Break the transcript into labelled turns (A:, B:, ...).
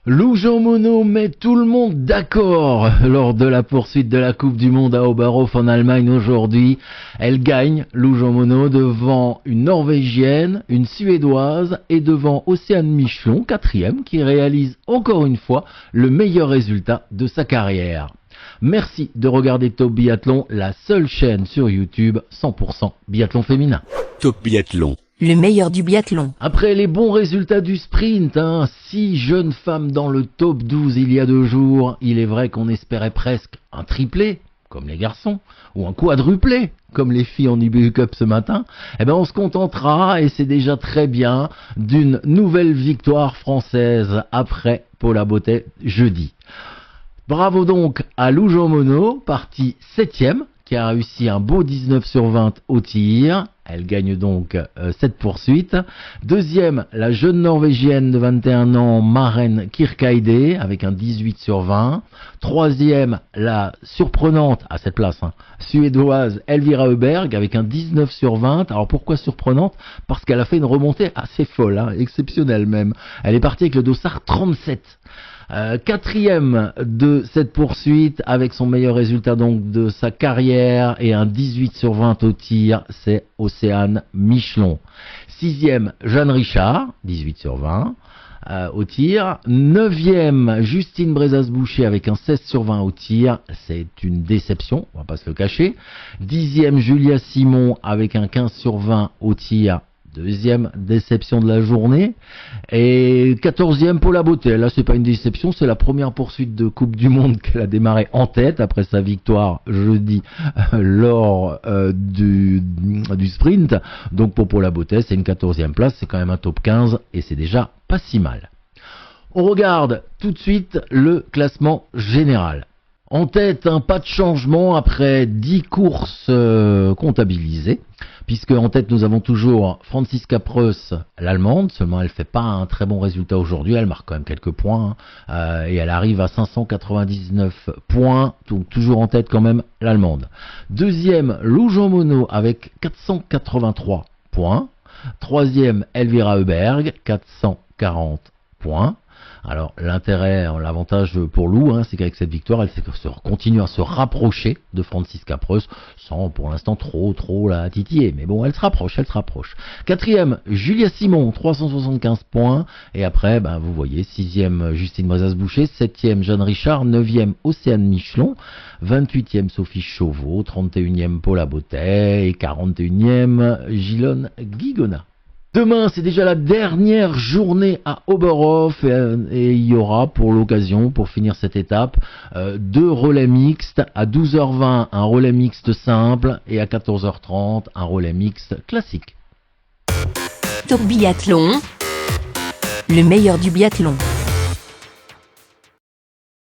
A: Lou Jean Monod met tout le monde d'accord lors de la poursuite de la Coupe du Monde à Oberhof en Allemagne aujourd'hui. Elle gagne, Lou Jean Monod, devant une Norvégienne, une Suédoise et devant Océane Michelon, quatrième, qui réalise encore une fois le meilleur résultat de sa carrière. Merci de regarder Top Biathlon, la seule chaîne sur YouTube 100% biathlon féminin.
B: Top Biathlon.
C: Le meilleur du biathlon.
A: Après les bons résultats du sprint, 6 jeunes femmes dans le top 12 il y a 2 jours, il est vrai qu'on espérait presque un triplé, comme les garçons, ou un quadruplé, comme les filles en IBU Cup ce matin. Eh ben on se contentera, et c'est déjà très bien, d'une nouvelle victoire française après Paula Botet jeudi. Bravo donc à Lou Jean Monod, partie 7ème, qui a réussi un beau 19 sur 20 au tir. Elle gagne donc cette poursuite. Deuxième, la jeune Norvégienne de 21 ans, Maren Kirkeide, avec un 18 sur 20. Troisième, la surprenante, à cette place, Suédoise Elvira Öberg, avec un 19 sur 20. Alors pourquoi surprenante? Parce qu'elle a fait une remontée assez folle, exceptionnelle même. Elle est partie avec le dossard 37. Quatrième de cette poursuite avec son meilleur résultat donc de sa carrière et un 18 sur 20 au tir, c'est Océane Michelon. Sixième, Jeanne Richard, 18 sur 20 au tir. Neuvième, Justine Brezas-Boucher avec un 16 sur 20 au tir, c'est une déception, on va pas se le cacher. Dixième, Julia Simon avec un 15 sur 20 au tir. Deuxième déception de la journée. Et 14e, Paula Botet. Là, c'est pas une déception, c'est la première poursuite de Coupe du Monde qu'elle a démarré en tête après sa victoire jeudi lors du sprint. Donc pour Paula Botet, c'est une 14e place, c'est quand même un top 15 et c'est déjà pas si mal. On regarde tout de suite le classement général. En tête, pas de changement après 10 courses comptabilisées, puisque en tête nous avons toujours Franziska Preuss, l'Allemande, seulement elle fait pas un très bon résultat aujourd'hui, elle marque quand même quelques points, et elle arrive à 599 points, donc toujours en tête quand même l'Allemande. Deuxième, Lou Jean Monod avec 483 points. Troisième, Elvira Öberg, 440 points. Alors l'intérêt, l'avantage pour Lou, c'est qu'avec cette victoire, elle continue à se rapprocher de Franziska Preuss, sans pour l'instant trop la titiller. Mais bon, elle se rapproche. Quatrième, Julia Simon, 375 points. Et après, vous voyez, sixième, Justine Brezas-Boucher, septième, Jeanne Richard, neuvième, Océane Michelon, 28e, Sophie Chauveau, 31e, Paula Botet et 41e, Gilone Guigona. Demain, c'est déjà la dernière journée à Oberhof et il y aura pour l'occasion, pour finir cette étape, 2 relais mixtes. À 12h20, un relais mixte simple et à 14h30, un relais mixte classique.
C: Top Biathlon, le meilleur du biathlon.